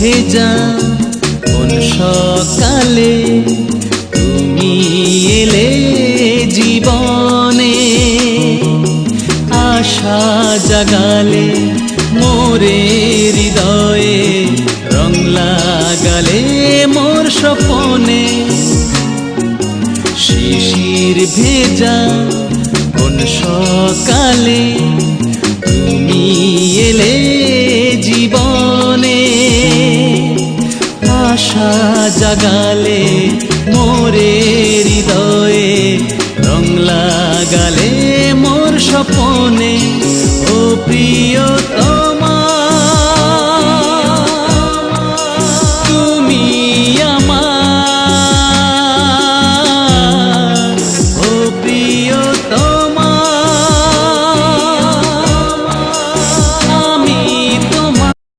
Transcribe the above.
ভেজা কোন সকালে তুমি এলে জীবনে, আশা জাগালে মোরে হৃদয়ে, রং লাগালে মোর স্বপনে। শিশির ভেজা কোন সকালে তুমি এলে জীবনে, আশা জাগালে মোরে হৃদয়ে, রং লাগালে মোর স্বপনে। ও প্রিয়